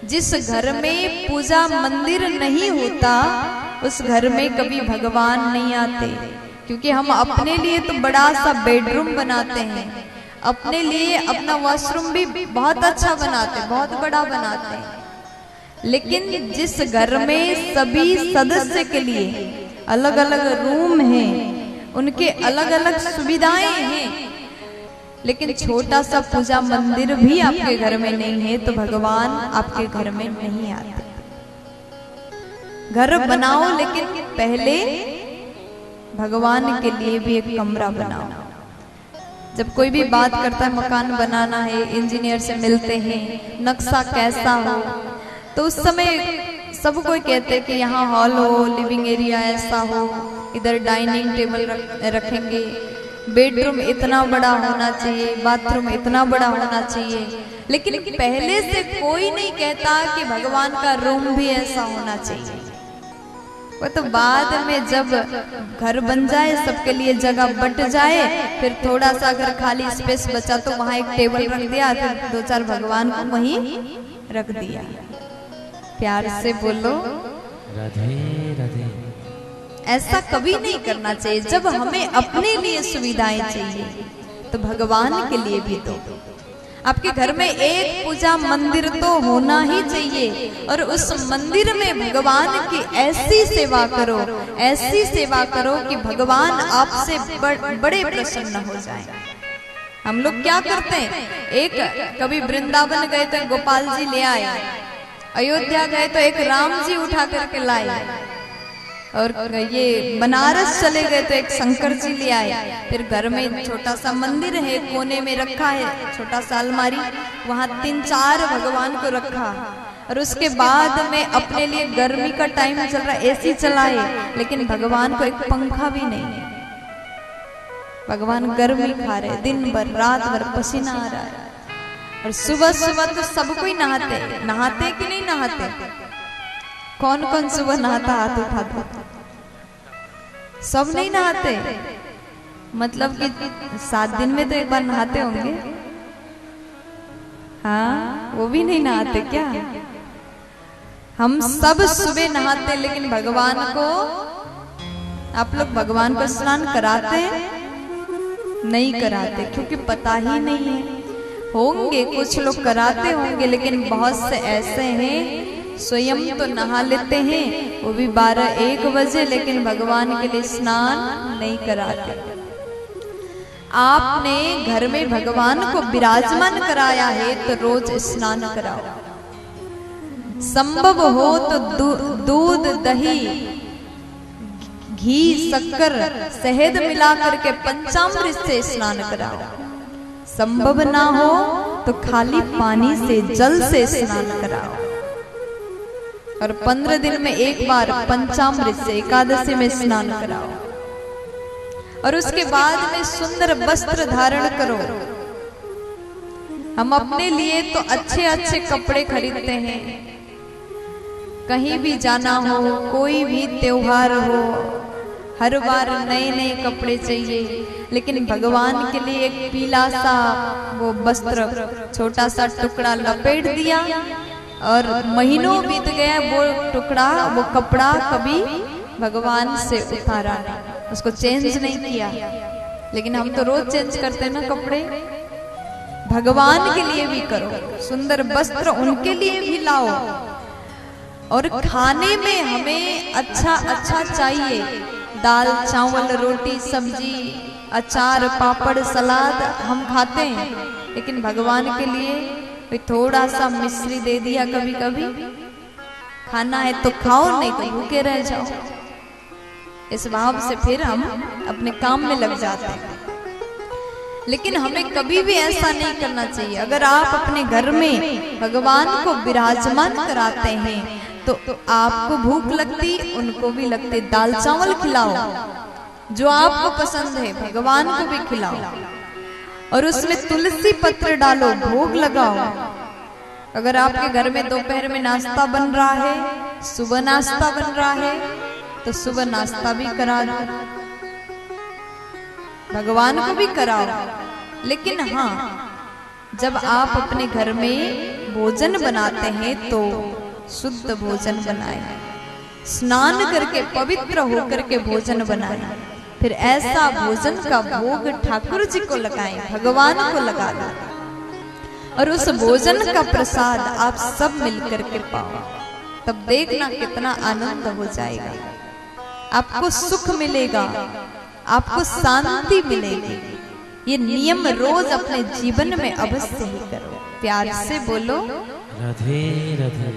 जिस घर में पूजा मंदिर नहीं होता उस घर में कभी भगवान नहीं आते। क्योंकि हम अपने लिए तो बड़ा सा बेडरूम बनाते हैं, अपने लिए अपना वॉशरूम भी बहुत अच्छा बनाते, बहुत बड़ा बनाते हैं, लेकिन जिस घर में सभी सदस्य के लिए अलग अलग रूम हैं, उनके अलग अलग सुविधाएं हैं, लेकिन छोटा सा पूजा मंदिर भी आपके घर में नहीं है तो भगवान आपके घर में नहीं आते। घर बनाओ लेकिन पहले भगवान के लिए भी एक कमरा बनाओ। जब कोई भी बात करता है मकान बनाना है, इंजीनियर से मिलते हैं, नक्शा कैसा हो, तो उस समय सब कोई कहते हैं कि यहाँ हॉल हो, लिविंग एरिया ऐसा हो, इधर डाइनिंग टेबल रखेंगे, बेडरूम इतना बड़ा होना चाहिए, बाथरूम इतना बड़ा होना चाहिए, लेकिन पहले से कोई नहीं कहता कि भगवान का रूम भी ऐसा होना चाहिए। वो तो बाद में जब घर बन जाए, सबके लिए जगह बट जाए, फिर थोड़ा सा अगर खाली स्पेस बचा तो वहां एक टेबल रख दिया, फिर 2-4 भगवान को वहीं रख दिया। प्यार से बोलो राधे राधे। ऐसा कभी नहीं करना चाहिए। जब हमें अपने लिए सुविधाएं चाहिए तो भगवान के लिए भी दो। आपके घर में एक पूजा मंदिर तो होना ही चाहिए, और उस मंदिर में भगवान की ऐसी सेवा करो, ऐसी सेवा करो कि भगवान आपसे बड़े प्रसन्न हो जाएं। हम लोग क्या करते हैं, एक कभी वृंदावन गए तो गोपाल जी ले आए, अयोध्या गए तो एक राम जी उठा करके लाए, और ये बनारस चले गए तो एक शंकर जी ले आए। फिर घर में छोटा सा मंदिर है, कोने में रखा है छोटा सा अलमारी, वहां 3-4 भगवान को रखा, और उसके बाद में अपने लिए गर्मी का टाइम चल रहा, एसी चलाए, लेकिन भगवान को एक पंखा भी नहीं है। भगवान गर्मी खा रहे, दिन भर रात भर पसीना आ रहा है, और सुबह सुबह तो सब कोई नहाते, नहाते कि नहीं नहाते? कौन कौन सुबह नहाता हाथ उठा दो। सब नहीं नहाते, मतलब कि 7 दिन में तो एक बार नहाते होंगे। हाँ, वो भी नहीं नहाते क्या? हम सब सुबह नहाते, लेकिन भगवान को, आप लोग भगवान को स्नान कराते हैं? नहीं कराते, क्योंकि पता ही नहीं है। होंगे कुछ लोग कराते होंगे, लेकिन बहुत से ऐसे हैं स्वयं तो नहा लेते हैं, वो भी 12-1 बजे, लेकिन भगवान के लिए स्नान नहीं कराते। आपने घर में भगवान को विराजमान कराया है तो रोज स्नान कराओ। संभव हो तो दूध, दही, घी, शक्कर, शहद मिला करके पंचामृत से स्नान कराओ। संभव ना हो तो खाली पानी से, जल से स्नान कराओ, और 15 दिन में एक बार पंचामृत से एकादशी में स्नान कराओ, और उसके बाद में सुंदर वस्त्र धारण करो। हम अपने लिए तो अच्छे अच्छे कपड़े खरीदते हैं, कहीं भी जाना हो, कोई भी त्योहार हो, हर बार नए नए कपड़े चाहिए, लेकिन भगवान के लिए एक पीला सा वो वस्त्र, छोटा सा टुकड़ा लपेट दिया, और महीनों बीत गया, वो टुकड़ा, वो कपड़ा कभी भगवान से उतारा नहीं, उसको चेंज नहीं किया। लेकिन हम तो रोज चेंज करते हैं ना कपड़े। भगवान के लिए भी करो, सुंदर वस्त्र उनके लिए भी लाओ, और खाने में हमें अच्छा अच्छा चाहिए, दाल चावल रोटी सब्जी अचार पापड़ सलाद हम खाते हैं, लेकिन भगवान के लिए कोई थोड़ा सा मिश्री दे दिया, कभी कभी खाना है तो खाओ, नहीं तो भूखे रह जाओ। इस भाव से फिर हम अपने काम में लग जाते हैं। लेकिन हमें कभी भी ऐसा नहीं करना चाहिए। अगर आप अपने घर में भगवान को विराजमान कराते हैं तो आपको भूख लगती, उनको भी लगती। दाल चावल खिलाओ जो आपको पसंद है, भगवान को भी खिलाओ, और उसमें तुलसी पत्र डालो, भोग लगाओ। अगर आपके घर में दोपहर में नाश्ता बन रहा है, सुबह नाश्ता बन रहा है, तो सुबह नाश्ता भी करा दो, भगवान को भी कराओ। लेकिन हाँ, जब आप अपने घर में भोजन बनाते हैं तो शुद्ध भोजन बनाए, स्नान करके पवित्र होकर के भोजन बनाए, फिर ऐसा भोजन का भोग ठाकुर जी को लगाएं, भगवान को लगा दो और उस भोजन का प्रसाद आप सब मिलकर के पाओ। तब देखना कितना आनंद हो जाएगा, आपको सुख मिलेगा, आपको शांति मिलेगी। ये नियम रोज अपने जीवन में अवश्य ही करो। प्यार से बोलो राधे राधे।